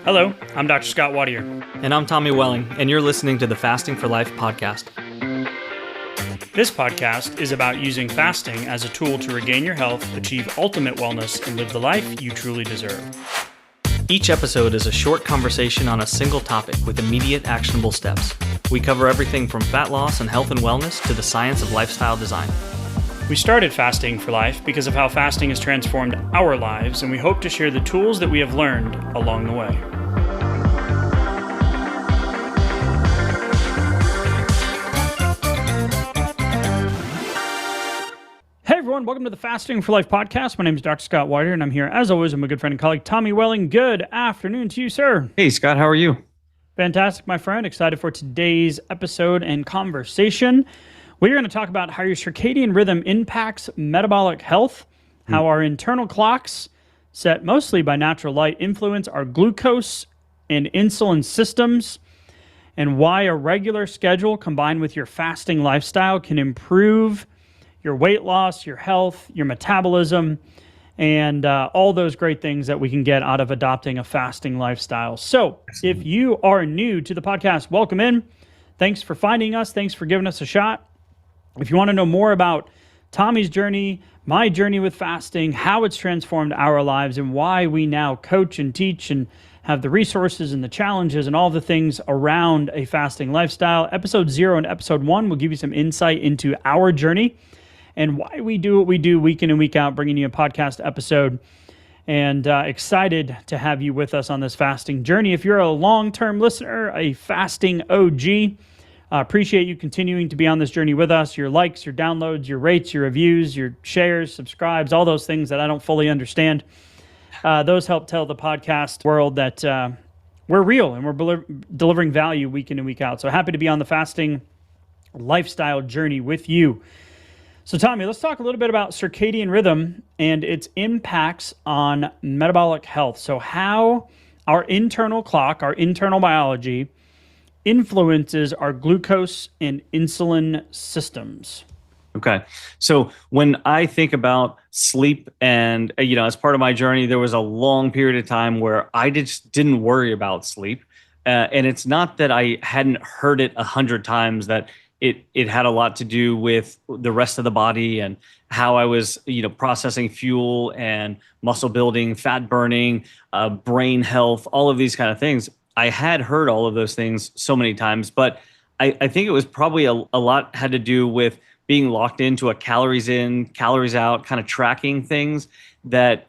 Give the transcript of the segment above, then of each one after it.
Hello, I'm Dr. Scott Watier. And I'm Tommy Welling, and you're listening to the Fasting for Life podcast. This podcast is about using fasting as a tool to regain your health, achieve ultimate wellness, and live the life you truly deserve. Each episode is a short conversation on a single topic with immediate actionable steps. We cover everything from fat loss and health and wellness to the science of lifestyle design. We started Fasting for Life because of how fasting has transformed our lives, and we hope to share the tools that we have learned along the way. Hey everyone, welcome to the Fasting for Life podcast. My name is Dr. Scott Watier, and I'm here as always with my good friend and colleague Tommy Welling. Good afternoon to you, sir. Hey Scott, how are you? Fantastic, my friend. Excited for today's episode and conversation. We're going to talk about how your circadian rhythm impacts metabolic health, how our internal clocks, set mostly by natural light, influence our glucose and insulin systems, and why a regular schedule combined with your fasting lifestyle can improve your weight loss, your health, your metabolism, and all those great things that we can get out of adopting a fasting lifestyle. So if you are new to the podcast, welcome in. Thanks for finding us. Thanks for giving us a shot. If you want to know more about Tommy's journey, my journey with fasting, how it's transformed our lives, and why we now coach and teach and have the resources and the challenges and all the things around a fasting lifestyle, episode 0 and episode 1 will give you some insight into our journey and why we do what we do week in and week out, bringing you a podcast episode. And excited to have you with us on this fasting journey. If you're a long-term listener, a fasting OG, appreciate you continuing to be on this journey with us. Your likes, your downloads, your rates, your reviews, your shares, subscribes, all those things that I don't fully understand. Those help tell the podcast world that we're real and we're delivering value week in and week out. So happy to be on the fasting lifestyle journey with you. So Tommy, let's talk a little bit about circadian rhythm and its impacts on metabolic health. So how our internal clock, our internal biology, influences our glucose and insulin systems. Okay. So when I think about sleep and, as part of my journey, there was a long period of time where I just didn't worry about sleep. And it's not that I hadn't heard it 100 times that it had a lot to do with the rest of the body and how I was, processing fuel and muscle building, fat burning, brain health, all of these kind of things. I had heard all of those things so many times, but I think it was probably a lot had to do with being locked into a calories in, calories out kind of tracking things that,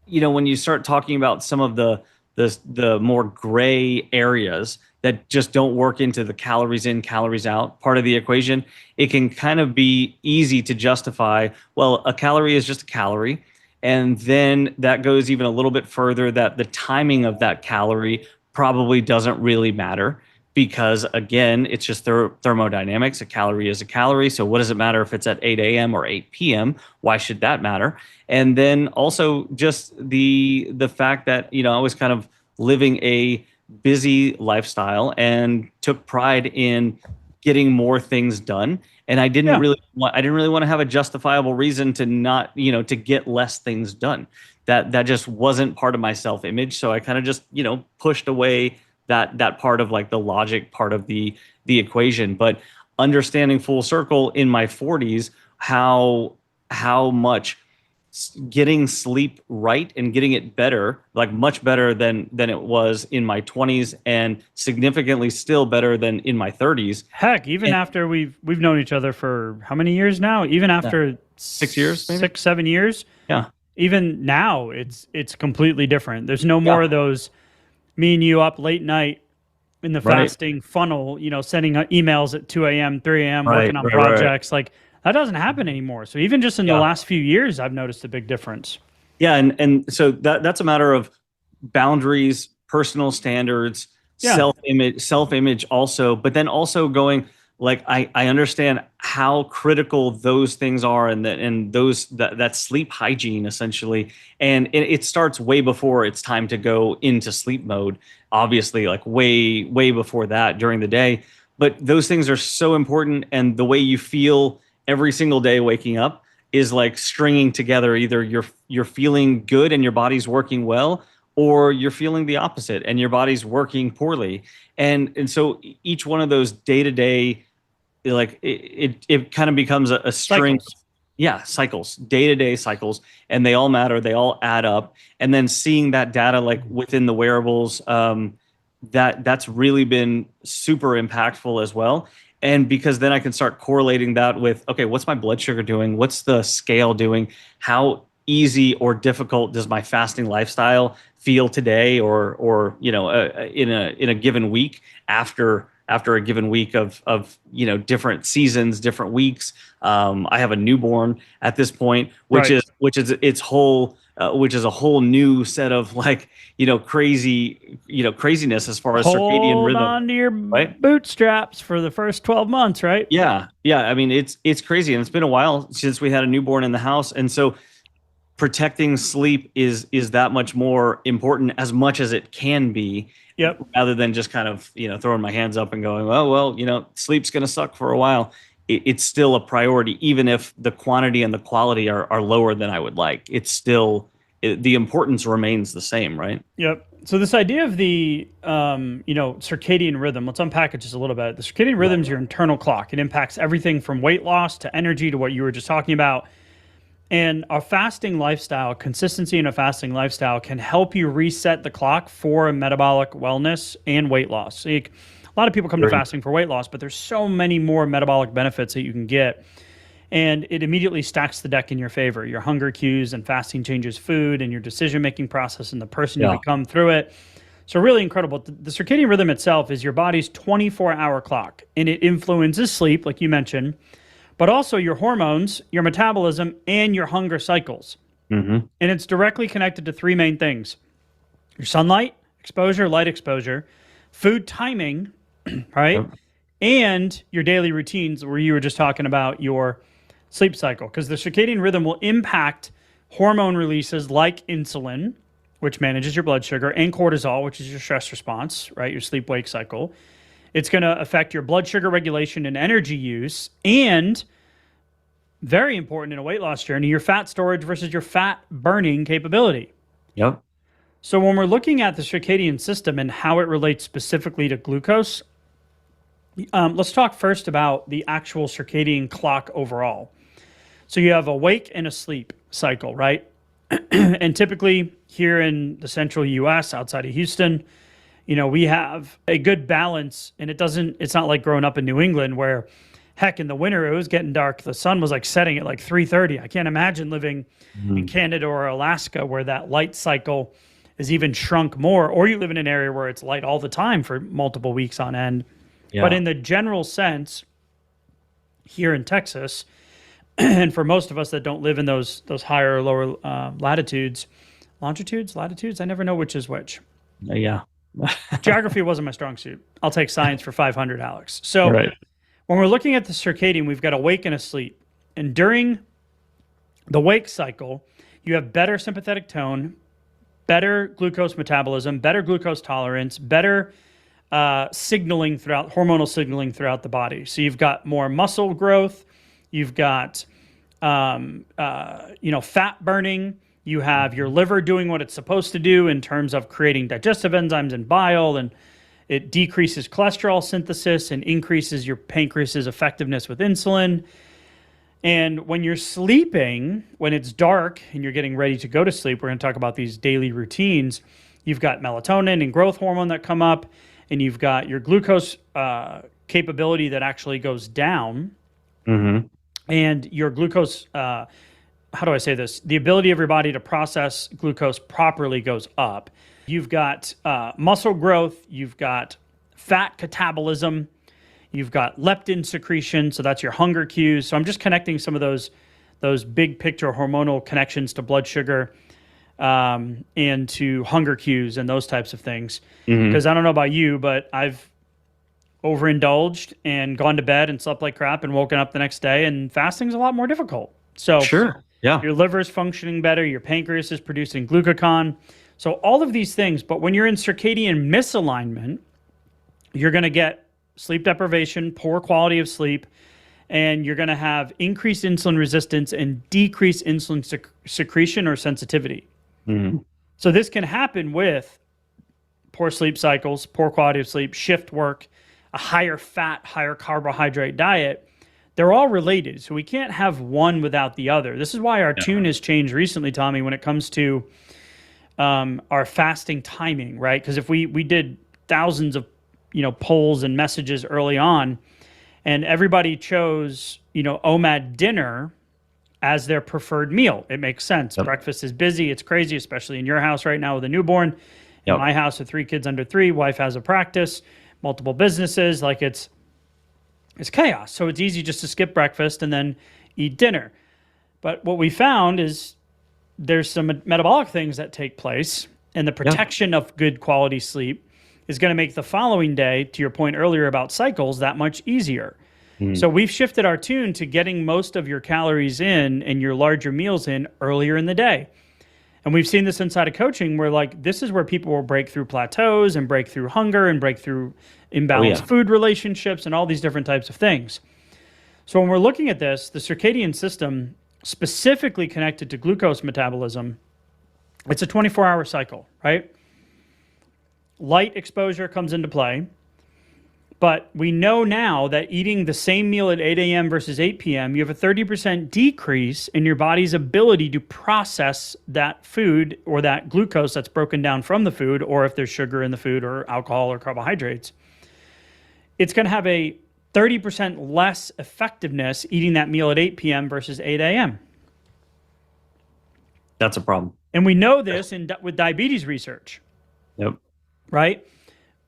when you start talking about some of the more gray areas that just don't work into the calories in, calories out part of the equation, it can kind of be easy to justify, well, a calorie is just a calorie. And then that goes even a little bit further that the timing of that calorie probably doesn't really matter because, again, it's just thermodynamics. A calorie is a calorie. So what does it matter if it's at 8 a.m. or 8 p.m.? Why should that matter? And then also just the fact that, I was kind of living a busy lifestyle and took pride in getting more things done. And I didn't really want to have a justifiable reason to not, to get less things done. That just wasn't part of my self-image. So I kind of just, pushed away that part of like the logic part of the equation. But understanding full circle in my 40s, how much getting sleep right and getting it better, like much better than it was in my 20s and significantly still better than in my 30s. Heck, after we've known each other for how many years now? Even after 6 years, maybe? 6, 7 years. Yeah. Even now, it's completely different. There's no more of those me and you up late night in the fasting funnel, sending emails at 2 a.m., 3 a.m., working on projects. Like, that doesn't happen anymore. So even just in the last few years, I've noticed a big difference. Yeah, and so that's a matter of boundaries, personal standards, self-image also, but then also going like I understand how critical those things are and that sleep hygiene essentially. And it starts way before it's time to go into sleep mode, obviously, like way before that during the day. But those things are so important, and the way you feel every single day waking up is like stringing together either you're feeling good and your body's working well, or you're feeling the opposite and your body's working poorly. And so each one of those day to day, like it kind of becomes a string. Cycles. Yeah, cycles, day to day cycles, and they all matter. They all add up. And then seeing that data like within the wearables, that's really been super impactful as well. And because then I can start correlating that with, okay, what's my blood sugar doing? What's the scale doing? How easy or difficult does my fasting lifestyle feel today, or in a given week after a given week of different seasons, different weeks. I have a newborn at this point, which Right. is its whole which is a whole new set of craziness as far as circadian Hold rhythm, on to your right? bootstraps for the first 12 months, right? Yeah, yeah. I mean, it's crazy, and it's been a while since we had a newborn in the house, and so protecting sleep is that much more important, as much as it can be. Yep. Rather than just kind of throwing my hands up and going, oh well, sleep's going to suck for a while. It's still a priority, even if the quantity and the quality are lower than I would like. It's still the importance remains the same, right? Yep. So this idea of the circadian rhythm, let's unpack it just a little bit. The circadian rhythm is your internal clock. It impacts everything from weight loss to energy to what you were just talking about. And a fasting lifestyle, consistency in a fasting lifestyle, can help you reset the clock for metabolic wellness and weight loss. So a lot of people come to fasting for weight loss, but there's so many more metabolic benefits that you can get. And it immediately stacks the deck in your favor. Your hunger cues and fasting changes food and your decision-making process and the person you become through it. So really incredible. The circadian rhythm itself is your body's 24-hour clock, and it influences sleep, like you mentioned, but also your hormones, your metabolism, and your hunger cycles. Mm-hmm. And it's directly connected to three main things: your sunlight exposure, light exposure, food timing, right? Yep. And your daily routines, where you were just talking about your sleep cycle. Because the circadian rhythm will impact hormone releases like insulin, which manages your blood sugar, and cortisol, which is your stress response, right? Your sleep-wake cycle. It's going to affect your blood sugar regulation and energy use, and very important in a weight loss journey, your fat storage versus your fat burning capability. Yep. So when we're looking at the circadian system and how it relates specifically to glucose, let's talk first about the actual circadian clock overall. So you have a wake and a sleep cycle, right? And typically here in the central US, outside of Houston, we have a good balance, and it's not like growing up in New England where, heck, in the winter it was getting dark. The sun was like setting at like 3:30. I can't imagine living in Canada or Alaska where that light cycle is even shrunk more, or you live in an area where it's light all the time for multiple weeks on end. Yeah. But in the general sense, here in Texas, and for most of us that don't live in those higher or lower latitudes, longitudes, latitudes, I never know which is which. Yeah. Geography wasn't my strong suit. I'll take science for 500, Alex. So when we're looking at the circadian, we've got a wake and a sleep. And during the wake cycle, you have better sympathetic tone, better glucose metabolism, better glucose tolerance, better hormonal signaling throughout the body. So you've got more muscle growth, you've got fat burning. You have your liver doing what it's supposed to do in terms of creating digestive enzymes and bile, and it decreases cholesterol synthesis and increases your pancreas's effectiveness with insulin. And when you're sleeping, when it's dark and you're getting ready to go to sleep, we're going to talk about these daily routines. You've got melatonin and growth hormone that come up, and you've got your glucose capability that actually goes down. Mm-hmm. And your glucose, how do I say this? The ability of your body to process glucose properly goes up. You've got muscle growth, you've got fat catabolism, you've got leptin secretion, so that's your hunger cues. So I'm just connecting some of those big picture hormonal connections to blood sugar and to hunger cues and those types of things. Because I don't know about you, but I've overindulged and gone to bed and slept like crap and woken up the next day, and fasting's a lot more difficult. So sure. Yeah. Your liver is functioning better, your pancreas is producing glucagon. So all of these things, but when you're in circadian misalignment, you're going to get sleep deprivation, poor quality of sleep, and you're going to have increased insulin resistance and decreased insulin secretion or sensitivity. So this can happen with poor sleep cycles, poor quality of sleep, shift work, a higher fat, higher carbohydrate diet. They're all related. So we can't have one without the other. This is why our tune has changed recently, Tommy, when it comes to our fasting timing, right? Because if we did thousands of polls and messages early on, and everybody chose OMAD dinner as their preferred meal. It makes sense. Yep. Breakfast is busy. It's crazy, especially in your house right now with a newborn. In my house with 3 kids under 3, wife has a practice, multiple businesses. Like it's chaos. So it's easy just to skip breakfast and then eat dinner. But what we found is there's some metabolic things that take place, and the protection of good quality sleep is going to make the following day, to your point earlier about cycles, that much easier. So we've shifted our tune to getting most of your calories in and your larger meals in earlier in the day. And we've seen this inside of coaching where this is where people will break through plateaus and break through hunger and break through imbalanced food relationships and all these different types of things. So when we're looking at this, the circadian system specifically connected to glucose metabolism, it's a 24-hour cycle, right? Light exposure comes into play. But we know now that eating the same meal at 8 a.m. versus 8 p.m., you have a 30% decrease in your body's ability to process that food or that glucose that's broken down from the food, or if there's sugar in the food or alcohol or carbohydrates. It's going to have a 30% less effectiveness eating that meal at 8 p.m. versus 8 a.m. That's a problem. And we know this with diabetes research. Yep. Right?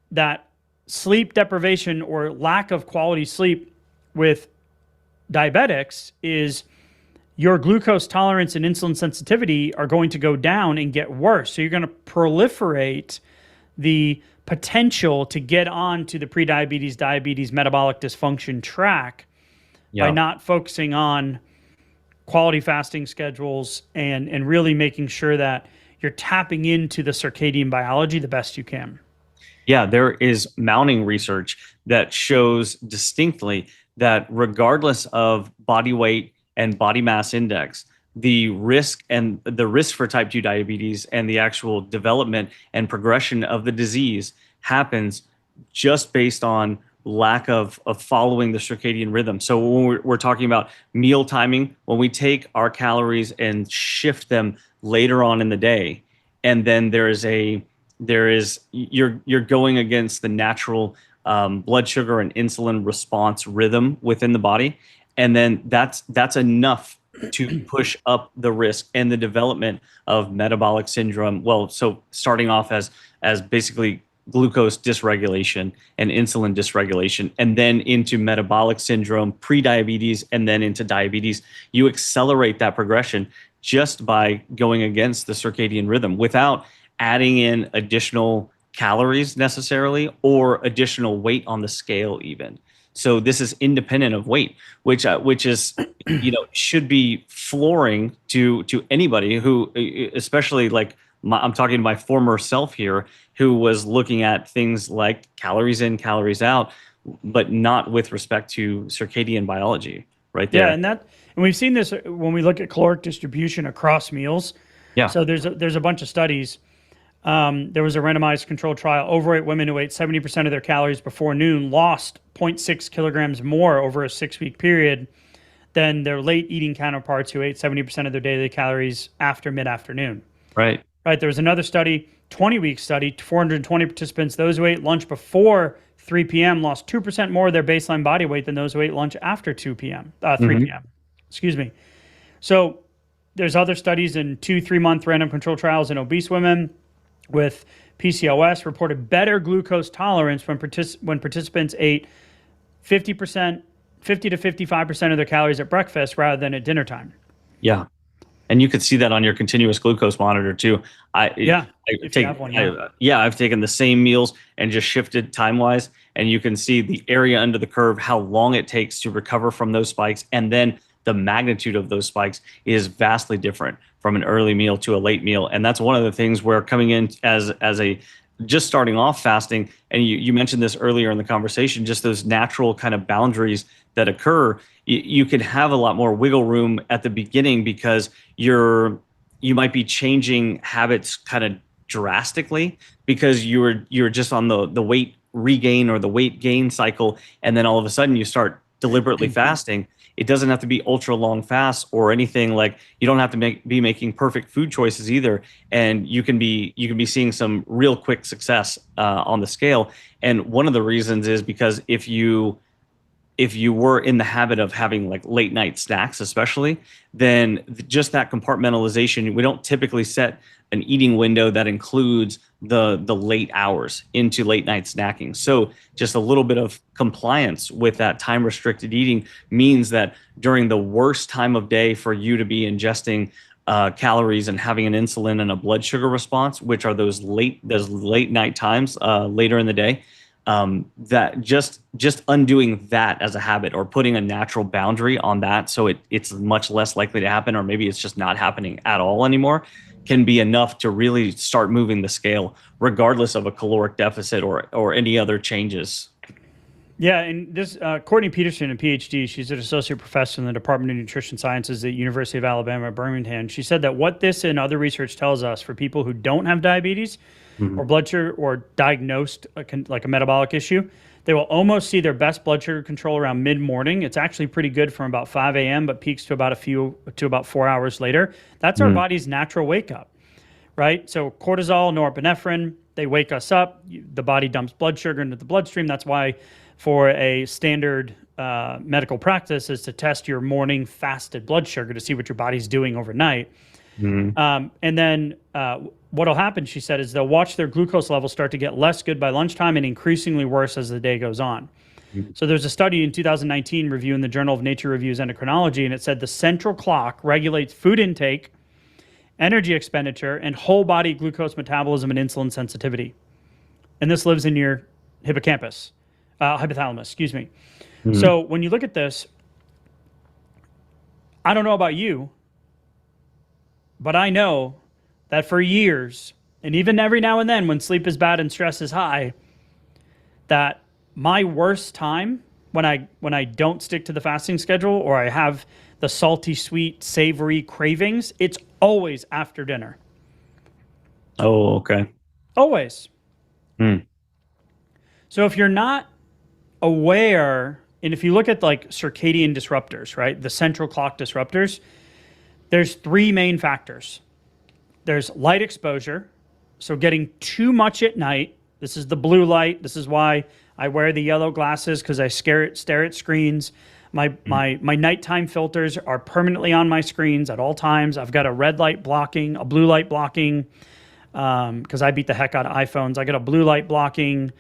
That sleep deprivation or lack of quality sleep with diabetics is your glucose tolerance and insulin sensitivity are going to go down and get worse. So you're going to proliferate the potential to get on to the prediabetes, diabetes, metabolic dysfunction track by not focusing on quality fasting schedules and really making sure that you're tapping into the circadian biology the best you can. Yeah, there is mounting research that shows distinctly that regardless of body weight and body mass index, the risk for type 2 diabetes and the actual development and progression of the disease happens just based on lack of following the circadian rhythm. So when we're talking about meal timing, when we take our calories and shift them later on in the day, and then you're going against the natural blood sugar and insulin response rhythm within the body, and then that's enough to push up the risk and the development of metabolic syndrome. Well, so starting off as basically glucose dysregulation and insulin dysregulation, and then into metabolic syndrome, prediabetes, and then into diabetes. You accelerate that progression just by going against the circadian rhythm without adding in additional calories necessarily or additional weight on the scale even. So this is independent of weight, which is should be flooring to anybody who, especially I'm talking to my former self here, who was looking at things like calories in, calories out, but not with respect to circadian biology right there. Yeah, and we've seen this when we look at caloric distribution across meals. Yeah. So there's a bunch of studies. There was a randomized controlled trial. Overweight women who ate 70% of their calories before noon lost 0.6 kilograms more over a 6-week period than their late eating counterparts who ate 70% of their daily calories after mid-afternoon. Right. There was another study, 20-week study, 420 participants. Those who ate lunch before 3 p.m. lost 2% more of their baseline body weight than those who ate lunch after 3 p.m. Excuse me. So there's other studies in 2-3-month random control trials in obese women with PCOS reported better glucose tolerance when participants ate 50 to 55% of their calories at breakfast rather than at dinner time. Yeah. And you could see that on your continuous glucose monitor too. I've taken the same meals and just shifted time-wise, and you can see the area under the curve, how long it takes to recover from those spikes, and then the magnitude of those spikes is vastly different from an early meal to a late meal. And that's one of the things where coming in as a just starting off fasting, and you mentioned this earlier in the conversation, just those natural kind of boundaries that occur, you could have a lot more wiggle room at the beginning because you're you might be changing habits kind of drastically because you're just on the weight regain or the weight gain cycle, and then all of a sudden you start deliberately fasting. It doesn't have to be ultra long fasts or anything. Like, you don't have to be making perfect food choices either, and you can be seeing some real quick success on the scale. And one of the reasons is because if you were in the habit of having like late night snacks, especially, then just that compartmentalization, we don't typically set an eating window that includes the late hours into late night snacking. So just a little bit of compliance with that time restricted eating means that during the worst time of day for you to be ingesting calories and having an insulin and a blood sugar response, which are those late night times later in the day, that just undoing that as a habit or putting a natural boundary on that, so it's much less likely to happen, or maybe it's just not happening at all anymore, can be enough to really start moving the scale, regardless of a caloric deficit or any other changes. Yeah, and this Courtney Peterson, a PhD, she's an associate professor in the Department of Nutrition Sciences at University of Alabama at Birmingham. She said that what this and other research tells us for people who don't have diabetes or blood sugar or diagnosed like a metabolic issue, they will almost see their best blood sugar control around mid-morning. It's actually pretty good from about 5 a.m., but peaks to about 4 hours later. That's our body's natural wake up, right? So cortisol, norepinephrine, they wake us up. The body dumps blood sugar into the bloodstream. That's why for a standard medical practice is to test your morning fasted blood sugar to see what your body's doing overnight. And then what will happen, she said, is they'll watch their glucose levels start to get less good by lunchtime and increasingly worse as the day goes on. So there's a study in 2019 review in the Journal of Nature Reviews Endocrinology, and it said the central clock regulates food intake, energy expenditure, and whole body glucose metabolism and insulin sensitivity. And this lives in your hypothalamus, excuse me. So when you look at this, I don't know about you, but I know that for years, and even every now and then when sleep is bad and stress is high, that my worst time when I don't stick to the fasting schedule or I have the salty, sweet, savory cravings, it's always after dinner. Oh, okay. Always. So if you're not aware, and if you look at like circadian disruptors, right, the central clock disruptors, there's three main factors. There's light exposure, so getting too much at night. This is the blue light. This is why I wear the yellow glasses, because I stare at screens. My nighttime filters are permanently on my screens at all times. I've got a red light blocking, a blue light blocking, because I beat the heck out of iPhones. I got a blue light blocking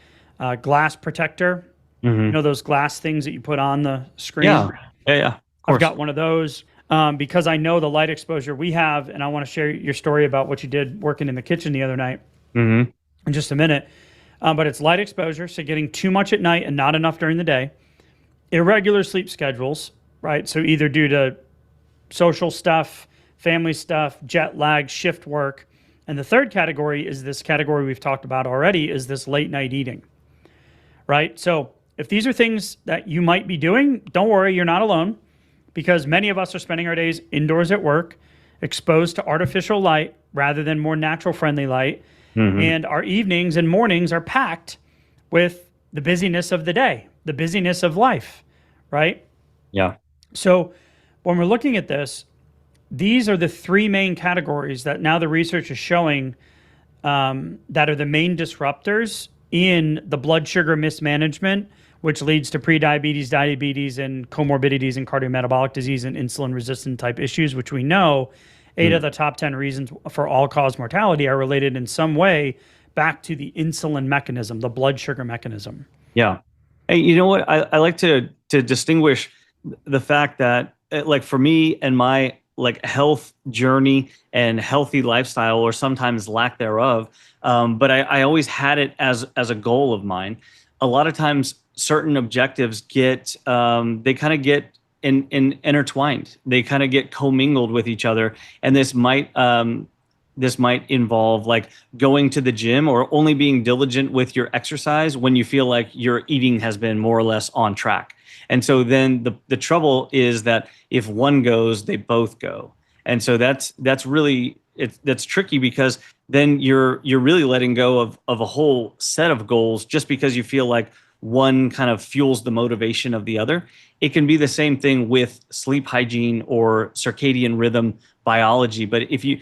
glass protector. You know those glass things that you put on the screen? Yeah. I've got one of those. Because I know the light exposure we have, and I want to share your story about what you did working in the kitchen the other night in just a minute. But it's light exposure, so getting too much at night and not enough during the day. Irregular sleep schedules, right? So either due to social stuff, family stuff, jet lag, shift work. And the third category is this category we've talked about already, is this late night eating, right? So if these are things that you might be doing, don't worry, you're not alone. Because many of us are spending our days indoors at work, exposed to artificial light rather than more natural friendly light. And our evenings and mornings are packed with the busyness of the day, the busyness of life, right? Yeah. So when we're looking at this, these are the three main categories that now the research is showing that are the main disruptors in the blood sugar mismanagement, which leads to prediabetes, diabetes, and comorbidities and cardiometabolic disease and insulin-resistant type issues, which we know 8 of the top 10 reasons for all-cause mortality are related in some way back to the insulin mechanism, the blood sugar mechanism. Yeah. Hey, you know what? I like to distinguish the fact that, like, for me and my like health journey and healthy lifestyle, or sometimes lack thereof, but I always had it as a goal of mine. A lot of times, certain objectives get they kind of get intertwined. They kind of get commingled with each other, and this might involve like going to the gym or only being diligent with your exercise when you feel like your eating has been more or less on track. And so then the trouble is that if one goes, they both go. And so that's really that's tricky, because then you're really letting go of a whole set of goals just because you feel like one kind of fuels the motivation of the other. It can be the same thing with sleep hygiene or circadian rhythm biology. But if you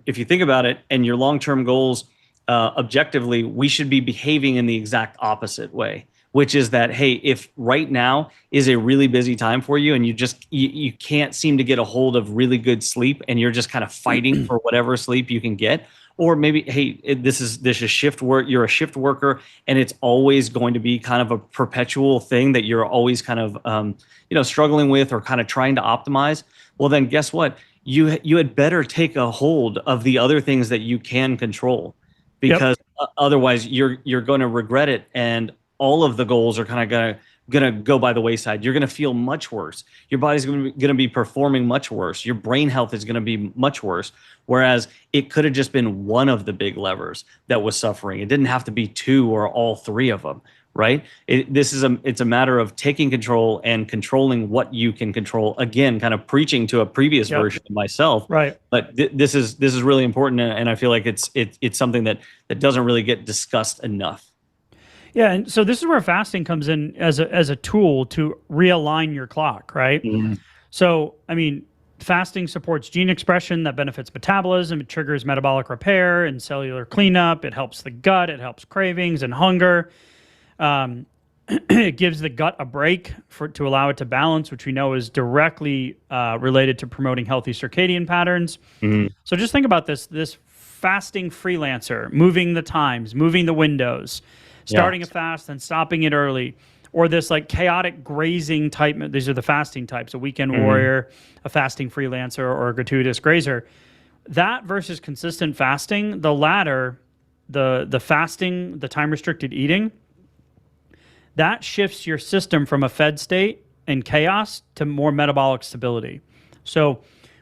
think about it, and your long-term goals, objectively, we should be behaving in the exact opposite way, which is that, hey, if right now is a really busy time for you, and you can't seem to get a hold of really good sleep, and you're just kind of fighting for whatever sleep you can get, or maybe, hey, this is shift work, you're a shift worker, and it's always going to be kind of a perpetual thing that you're always kind of struggling with or kind of trying to optimize. Well, then guess what? You had better take a hold of the other things that you can control, because otherwise you're going to regret it, and all of the goals are kind of going to go by the wayside. You're going to feel much worse. Your body's going to be performing much worse. Your brain health is going to be much worse. Whereas it could have just been one of the big levers that was suffering. It didn't have to be two or all three of them, right? It's a matter of taking control and controlling what you can control. Again, kind of preaching to a previous version of myself. Right. But this is really important, and I feel like it's something that doesn't really get discussed enough. Yeah, and so this is where fasting comes in as a tool to realign your clock, right? Mm-hmm. So, I mean, fasting supports gene expression that benefits metabolism. It triggers metabolic repair and cellular cleanup. It helps the gut. It helps cravings and hunger. It gives the gut a break to allow it to balance, which we know is directly related to promoting healthy circadian patterns. Mm-hmm. So just think about this fasting freelancer, moving the times, moving the windows, starting a fast and stopping it early, or this like chaotic grazing type. These are the fasting types: a weekend warrior, a fasting freelancer, or a gratuitous grazer. That versus consistent fasting, the latter, the fasting, the time restricted eating, that shifts your system from a fed state and chaos to more metabolic stability. So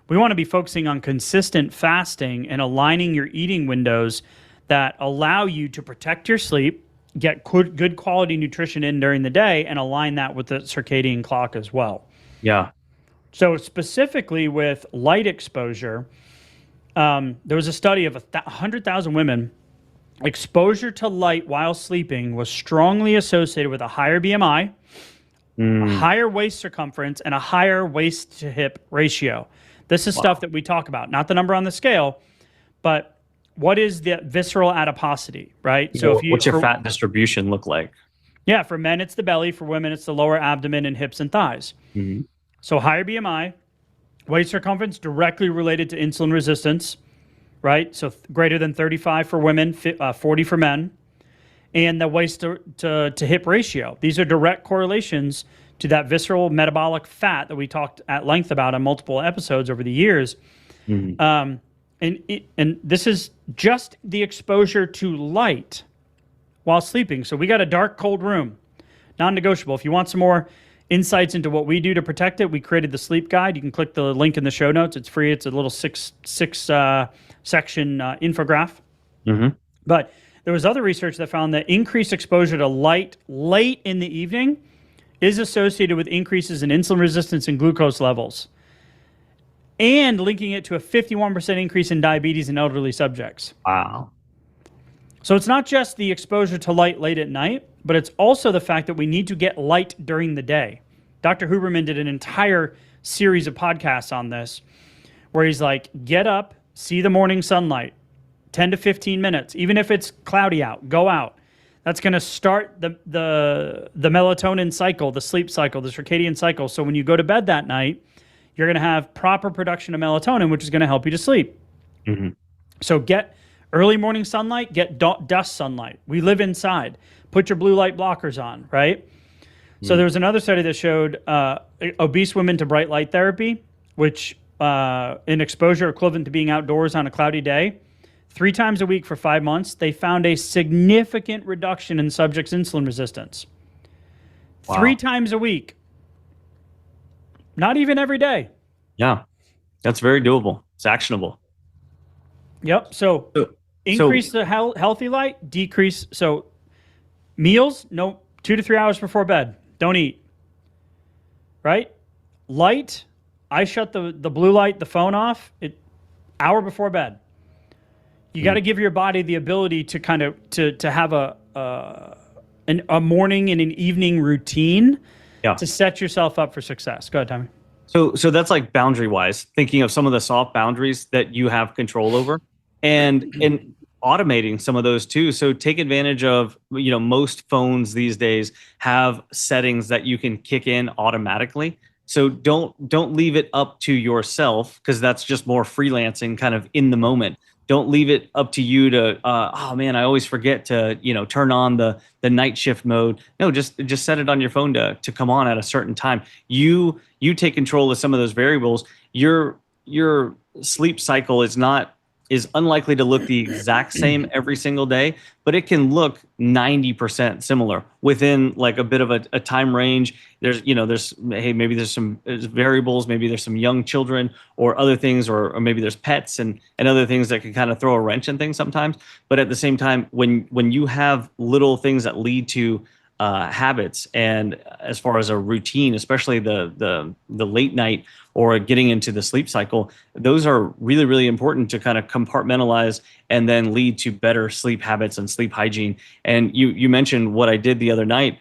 we want to be focusing on consistent fasting and aligning your eating windows that allow you to protect your sleep, get good quality nutrition in during the day, and align that with the circadian clock as well. Yeah. So specifically with light exposure, there was a study of 100,000 women. Exposure to light while sleeping was strongly associated with a higher BMI, a higher waist circumference, and a higher waist to hip ratio. This is stuff that we talk about, not the number on the scale, but what is the visceral adiposity, right? So what's your fat distribution look like? Yeah, for men, it's the belly. For women, it's the lower abdomen and hips and thighs. Mm-hmm. So higher BMI, waist circumference directly related to insulin resistance, right? So greater than 35 for women, 40 for men. And the waist to hip ratio. These are direct correlations to that visceral metabolic fat that we talked at length about on multiple episodes over the years. Mm-hmm. And this is just the exposure to light while sleeping. So we got a dark, cold room, non-negotiable. If you want some more insights into what we do to protect it, we created the sleep guide. You can click the link in the show notes. It's free. It's a little six section infograph. Mm-hmm. But there was other research that found that increased exposure to light late in the evening is associated with increases in insulin resistance and glucose levels, and linking it to a 51% increase in diabetes in elderly subjects. Wow. So it's not just the exposure to light late at night, but it's also the fact that we need to get light during the day. Dr. Huberman did an entire series of podcasts on this, where he's like, get up, see the morning sunlight, 10 to 15 minutes, even if it's cloudy out, go out. That's going to start the melatonin cycle, the sleep cycle, the circadian cycle. So when you go to bed that night, you're going to have proper production of melatonin, which is going to help you to sleep. Mm-hmm. So get early morning sunlight, get dusk sunlight. We live inside. Put your blue light blockers on, right? Mm-hmm. So there was another study that showed obese women to bright light therapy, which in exposure equivalent to being outdoors on a cloudy day, 3 times a week for 5 months, they found a significant reduction in subjects' insulin resistance. Wow. 3 times a week. Not even every day. Yeah, that's very doable. It's actionable. Yep. So increase the healthy light, decrease. So meals, no, 2 to 3 hours before bed. Don't eat. Right? Light, I shut the blue light, the phone off. hour before bed. You got to give your body the ability to kind of to have a morning and an evening routine to set yourself up for success. Go ahead, Tommy. So that's like boundary wise, thinking of some of the soft boundaries that you have control over, and automating some of those too. So take advantage of, most phones these days have settings that you can kick in automatically. So don't leave it up to yourself, because that's just more freelancing kind of in the moment. Don't leave it up to you to, oh man, I always forget to, turn on the night shift mode. No, just set it on your phone to come on at a certain time. You take control of some of those variables. Your sleep cycle is unlikely to look the exact same every single day, but it can look 90% similar within like a bit of a time range. Maybe there's some variables, maybe there's some young children or other things, or maybe there's pets and other things that can kind of throw a wrench in things sometimes. But at the same time, when you have little things that lead to habits, and as far as a routine, especially the late night or getting into the sleep cycle, those are really, really important to kind of compartmentalize and then lead to better sleep habits and sleep hygiene. And you mentioned what I did the other night.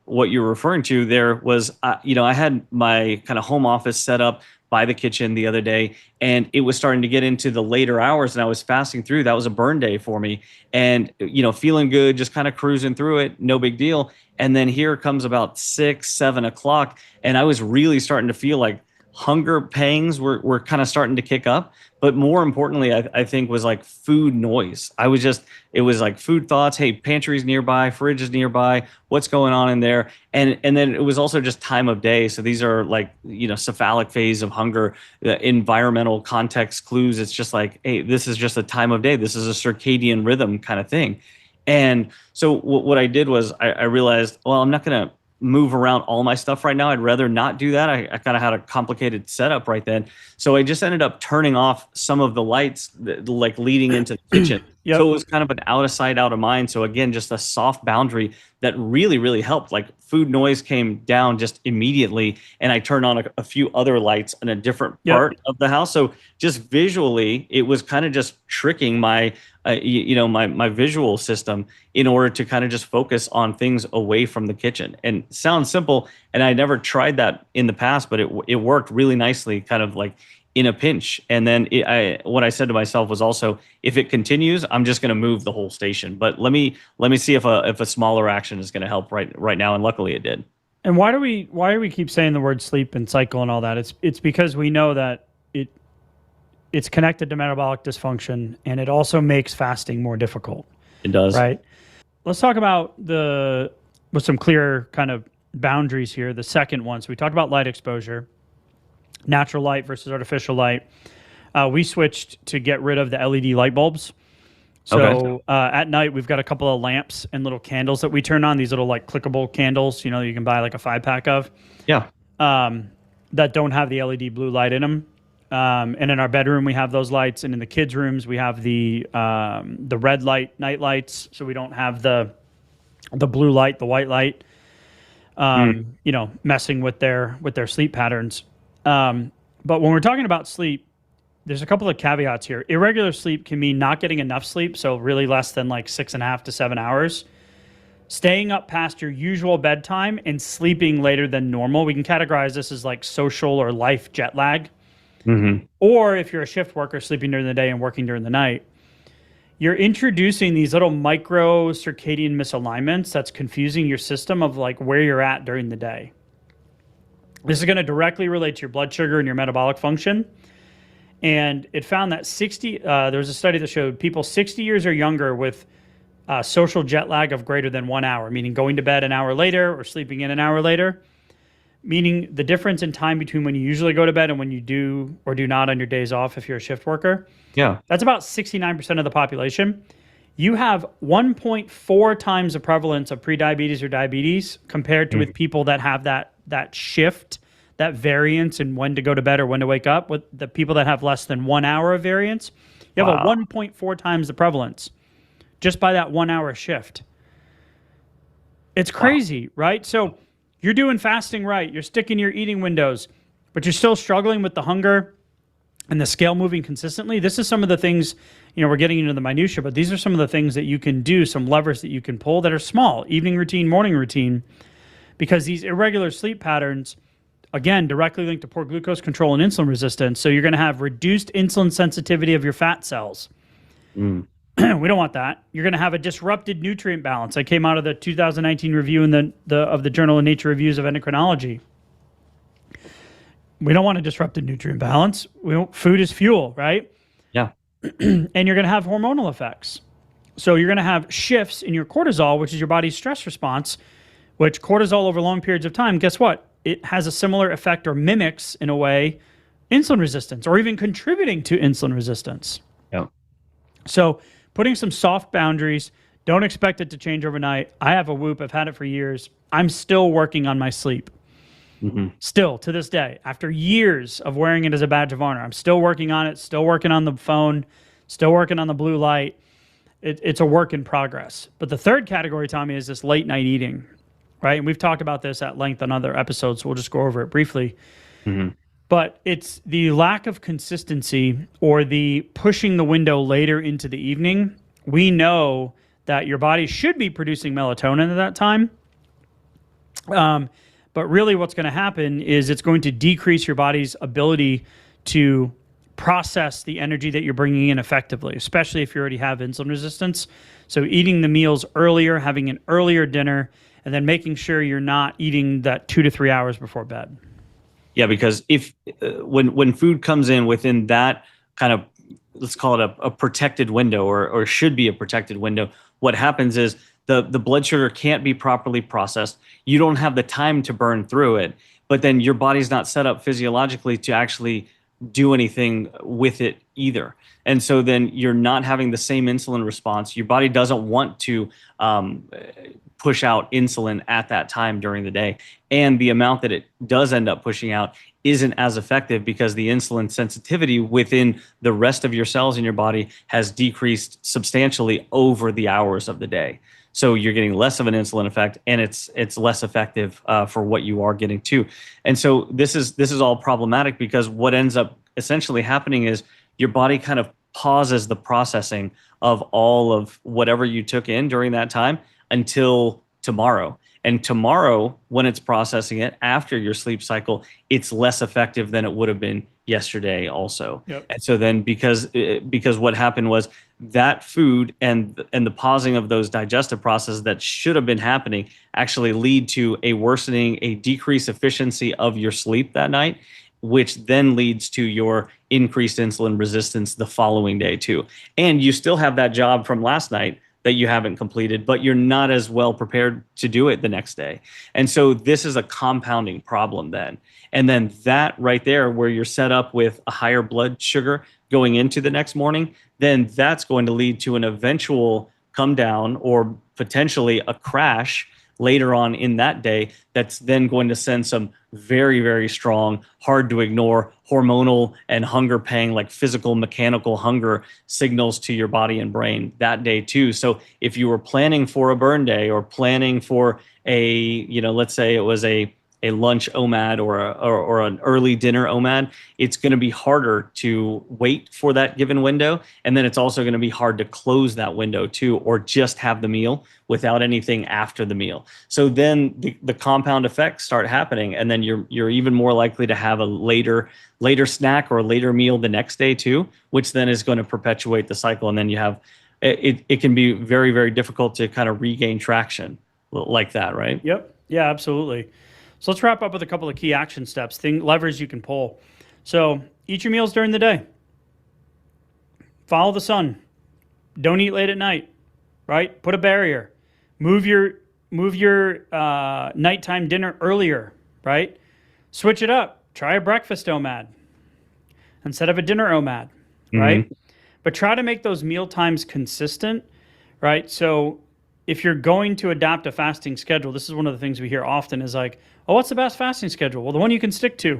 What you're referring to there was, I had my kind of home office set up by the kitchen the other day, and it was starting to get into the later hours, and I was fasting through. That was a burn day for me, and feeling good, just kind of cruising through it, no big deal. And then here comes about 6, 7 o'clock, and I was really starting to feel like hunger pangs were kind of starting to kick up. But more importantly, I think was like food noise. It was like food thoughts. Hey, pantry's nearby, fridge is nearby. What's going on in there? And then it was also just time of day. So these are like, cephalic phase of hunger, the environmental context clues. It's just like, hey, this is just a time of day. This is a circadian rhythm kind of thing. And so what I did was I realized, well, I'm not going to move around all my stuff right now. I'd rather not do that. I kind of had a complicated setup right then. So I just ended up turning off some of the lights like leading into the kitchen. Yep. So it was kind of an out of sight, out of mind. So again, just a soft boundary that really, really helped. Like food noise came down just immediately, and I turned on a few other lights in a different part of the house. So just visually, it was kind of just tricking my my visual system in order to kind of just focus on things away from the kitchen. And it sounds simple, and I never tried that in the past, but it worked really nicely, kind of like in a pinch. And then what I said to myself was also, if it continues, I'm just going to move the whole station. But let me see if a smaller action is going to help right now. And luckily it did. And why do we keep saying the word sleep and cycle and all that? It's because we know that it's connected to metabolic dysfunction, and it also makes fasting more difficult. It does. Right. Let's talk about with some clear kind of boundaries here. The second one. So we talked about light exposure, natural light versus artificial light. We switched to get rid of the LED light bulbs. So at night, we've got a couple of lamps and little candles that we turn on, these little like clickable candles, you can buy like a 5-pack of. Yeah. That don't have the LED blue light in them. And in our bedroom, we have those lights. And in the kids' rooms, we have the red light night lights. So we don't have the blue light, the white light, messing with their sleep patterns. But when we're talking about sleep, there's a couple of caveats here. Irregular sleep can mean not getting enough sleep, so really less than like 6.5 to 7 hours. Staying up past your usual bedtime and sleeping later than normal. We can categorize this as like social or life jet lag. Mm-hmm. Or if you're a shift worker, sleeping during the day and working during the night. You're introducing these little micro circadian misalignments that's confusing your system of like where you're at during the day. This is going to directly relate to your blood sugar and your metabolic function. And it found that there was a study that showed people 60 years or younger with social jet lag of greater than 1 hour, meaning going to bed an hour later or sleeping in an hour later, meaning the difference in time between when you usually go to bed and when you do or do not on your days off if you're a shift worker. Yeah. That's about 69% of the population. You have 1.4 times the prevalence of prediabetes or diabetes compared to with people that have that shift, that variance in when to go to bed or when to wake up. With the people that have less than 1 hour of variance, you have a 1.4 times the prevalence just by that 1 hour shift. It's crazy, right? So you're doing fasting right. You're sticking your eating windows, but you're still struggling with the hunger. and the scale moving consistently, this is some of the things, we're getting into the minutia, but these are some of the things that you can do, some levers that you can pull that are small, evening routine, morning routine, because these irregular sleep patterns, again, directly linked to poor glucose control and insulin resistance. So you're going to have reduced insulin sensitivity of your fat cells. We don't want that. You're going to have a disrupted nutrient balance. I came out of the 2019 review in of the Journal of Nature Reviews of Endocrinology. We don't want a disrupted nutrient balance. Food is fuel, right? Yeah. And you're going to have hormonal effects. So you're going to have shifts in your cortisol, which is your body's stress response, which cortisol over long periods of time, guess what? It has a similar effect or mimics, in a way, insulin resistance or even contributing to insulin resistance. Yeah. So putting some soft boundaries, don't expect it to change overnight. I have a Whoop. I've had it for years. I'm still working on my sleep. Still, to this day, after years of wearing it as a badge of honor, I'm still working on it, still working on the phone, still working on the blue light. It's a work in progress. But the third category, Tommy, is this late night eating, right? And we've talked about this at length on other episodes, so we'll just go over it briefly. But it's the lack of consistency or the pushing the window later into the evening. We know that your body should be producing melatonin at that time. But really what's going to happen is it's going to decrease your body's ability to process the energy that you're bringing in effectively, especially if you already have insulin resistance. So eating the meals earlier, having an earlier dinner, and then making sure you're not eating that 2 to 3 hours before bed. Yeah, because if when food comes in within that kind of, let's call it a protected window or should be a protected window, what happens is the blood sugar can't be properly processed. You don't have the time to burn through it, but then your body's not set up physiologically to actually do anything with it either. And so then you're not having the same insulin response. Your body doesn't want to push out insulin at that time during the day. And the amount that it does end up pushing out isn't as effective because the insulin sensitivity within the rest of your cells in your body has decreased substantially over the hours of the day. So you're getting less of an insulin effect, and it's less effective for what you are getting too. And so this is all problematic because what ends up essentially happening is your body kind of pauses the processing of all of whatever you took in during that time until tomorrow. And tomorrow, when it's processing it after your sleep cycle, it's less effective than it would have been yesterday also. Yep. And so then because what happened was that food and the pausing of those digestive processes that should have been happening actually lead to a worsening, a decreased efficiency of your sleep that night, which then leads to your increased insulin resistance the following day too. And you still have that job from last night that you haven't completed, but you're not as well prepared to do it the next day. And so this is a compounding problem then. And then that right there, where you're set up with a higher blood sugar going into the next morning, then that's going to lead to an eventual come down or potentially a crash later on in that day that's then going to send some very, very strong, hard to ignore hormonal and hunger pang, like physical, mechanical hunger signals to your body and brain that day too. So if you were planning for a burn day or planning for let's say it was a lunch OMAD or an early dinner OMAD, it's going to be harder to wait for that given window. And then it's also going to be hard to close that window too, or just have the meal without anything after the meal. So then the compound effects start happening. And then you're even more likely to have a later snack or later meal the next day too, which then is going to perpetuate the cycle. And then you have, it can be very, very difficult to kind of regain traction like that, right? Yep. Yeah, absolutely. So let's wrap up with a couple of key action steps, levers you can pull. So eat your meals during the day. Follow the sun. Don't eat late at night, right? Put a barrier. Move your nighttime dinner earlier, right? Switch it up. Try a breakfast OMAD instead of a dinner OMAD, right? Mm-hmm. But try to make those meal times consistent, right? So if you're going to adapt a fasting schedule, this is one of the things we hear often is like, oh, what's the best fasting schedule? Well, the one you can stick to.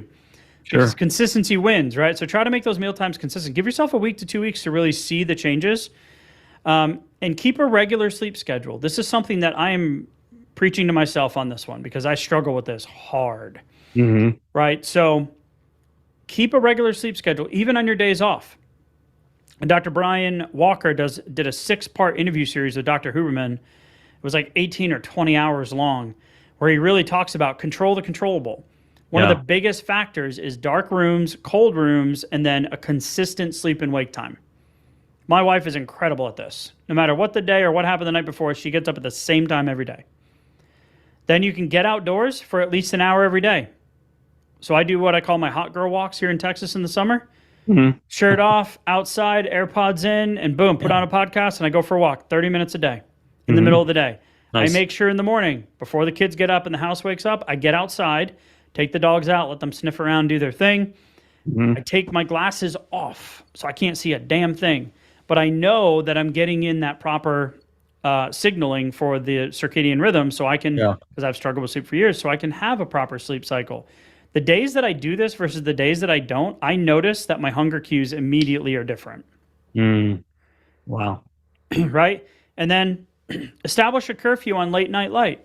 Sure. Because consistency wins, right? So try to make those meal times consistent. Give yourself a week to 2 weeks to really see the changes. And keep a regular sleep schedule. This is something that I am preaching to myself on this one because I struggle with this hard, right? So keep a regular sleep schedule, even on your days off. And Dr. Brian Walker did a 6-part interview series with Dr. Huberman. It was like 18 or 20 hours long, where he really talks about control the controllable. One of the biggest factors is dark rooms, cold rooms, and then a consistent sleep and wake time. My wife is incredible at this. No matter what the day or what happened the night before, she gets up at the same time every day. Then you can get outdoors for at least an hour every day. So I do what I call my hot girl walks here in Texas in the summer. Mm-hmm. Shirt off, outside, AirPods in, and boom, put on a podcast, and I go for a walk 30 minutes a day in the middle of the day. Nice. I make sure in the morning, before the kids get up and the house wakes up, I get outside, take the dogs out, let them sniff around, do their thing. I take my glasses off so I can't see a damn thing. But I know that I'm getting in that proper signaling for the circadian rhythm so I can, because I've struggled with sleep for years, so I can have a proper sleep cycle. The days that I do this versus the days that I don't, I notice that my hunger cues immediately are different. Wow. Right? And then establish a curfew on late night light.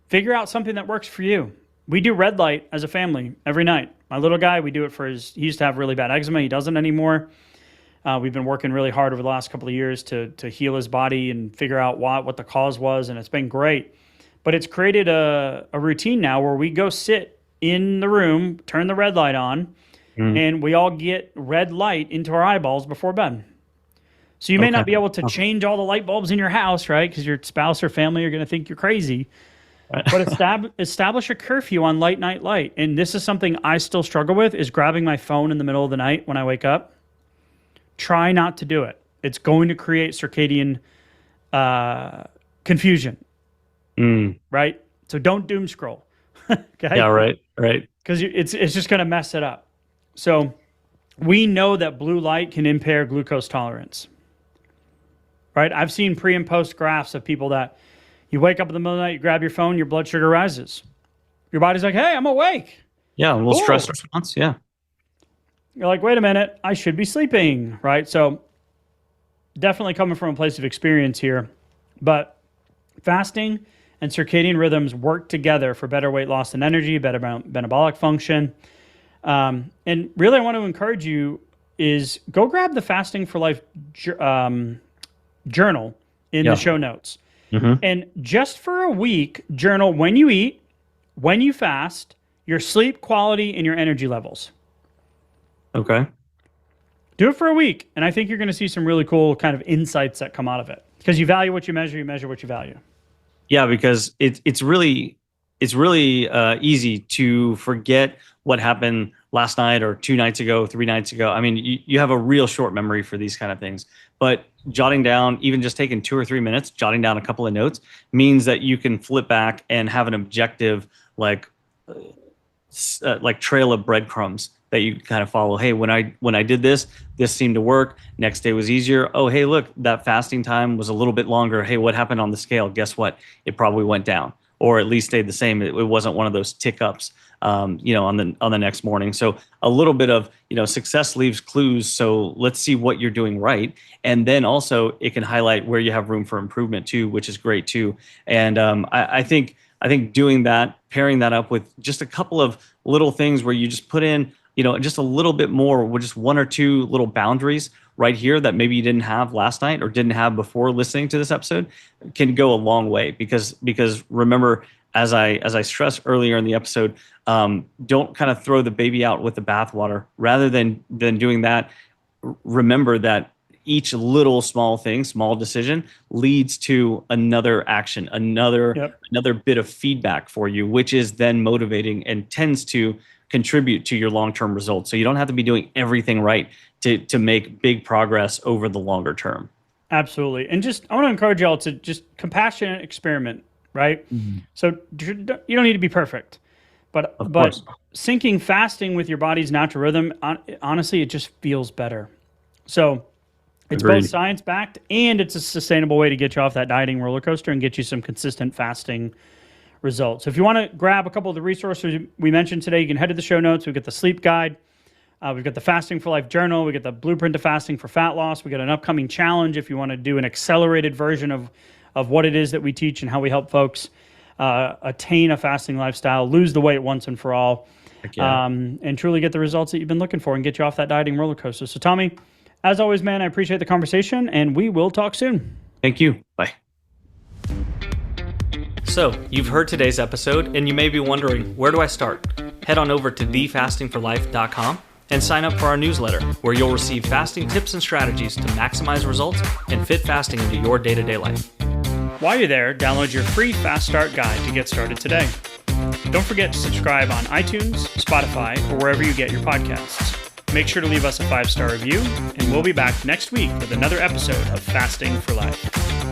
Figure out something that works for you. We do red light as a family every night. My little guy, we do it for he used to have really bad eczema. He doesn't anymore. We've been working really hard over the last couple of years to heal his body and figure out what the cause was, and it's been great. But it's created a routine now where we go sit in the room, turn the red light on, and we all get red light into our eyeballs before bed. So you may not be able to change all the light bulbs in your house, right? Because your spouse or family are going to think you're crazy. But establish a curfew on late night light. And this is something I still struggle with, is grabbing my phone in the middle of the night when I wake up. Try not to do it. It's going to create circadian confusion. Right? So don't doom scroll. Okay? Yeah, right. Because it's just going to mess it up. So we know that blue light can impair glucose tolerance. Right? I've seen pre and post graphs of people that you wake up in the middle of the night, you grab your phone, your blood sugar rises. Your body's like, hey, I'm awake. Yeah, a little stress response. Yeah. You're like, wait a minute, I should be sleeping, right? So definitely coming from a place of experience here. But fasting and circadian rhythms work together for better weight loss and energy, better metabolic function. And really I want to encourage you is go grab the Fasting for Life journal in the show notes. And just for a week, journal when you eat, when you fast, your sleep quality, and your energy levels. Okay. Do it for a week, and I think you're going to see some really cool kind of insights that come out of it. Because you value what you measure what you value. Yeah, because it's really easy to forget what happened last night or 2 nights ago, 3 nights ago. I mean, you have a real short memory for these kind of things. But jotting down, even just taking 2 or 3 minutes, jotting down a couple of notes means that you can flip back and have an objective, like trail of breadcrumbs that you kind of follow. Hey, when I did this seemed to work. Next day was easier. Oh, hey, look, that fasting time was a little bit longer. Hey, what happened on the scale? Guess what? It probably went down, or at least stayed the same. It wasn't one of those tick ups, on the next morning. So a little bit of, success leaves clues. So let's see what you're doing right. And then also it can highlight where you have room for improvement too, which is great too. And I think doing that, pairing that up with just a couple of little things where you just put in, just a little bit more with just 1 or 2 little boundaries right here that maybe you didn't have last night or didn't have before listening to this episode can go a long way because remember, as I stressed earlier in the episode, don't kind of throw the baby out with the bathwater. Rather than doing that, remember that each little small decision leads to another action, another bit of feedback for you, which is then motivating and tends to contribute to your long-term results. So you don't have to be doing everything right to make big progress over the longer term. Absolutely. And I want to encourage y'all to just compassionate experiment, right? So you don't need to be perfect, but syncing fasting with your body's natural rhythm, honestly, it just feels better. So it's both science-backed and it's a sustainable way to get you off that dieting roller coaster and get you some consistent fasting results. So if you want to grab a couple of the resources we mentioned today, you can head to the show notes. We've got the sleep guide. We've got the Fasting for Life journal. We got the blueprint to fasting for fat loss. We got an upcoming challenge if you want to do an accelerated version of what it is that we teach and how we help folks attain a fasting lifestyle, lose the weight once and for all. Yeah. and truly get the results that you've been looking for and get you off that dieting roller coaster. So Tommy, as always, man, I appreciate the conversation, and we will talk soon. Thank you. Bye. So, you've heard today's episode, and you may be wondering, where do I start? Head on over to thefastingforlife.com and sign up for our newsletter, where you'll receive fasting tips and strategies to maximize results and fit fasting into your day-to-day life. While you're there, download your free Fast Start guide to get started today. Don't forget to subscribe on iTunes, Spotify, or wherever you get your podcasts. Make sure to leave us a 5-star review, and we'll be back next week with another episode of Fasting for Life.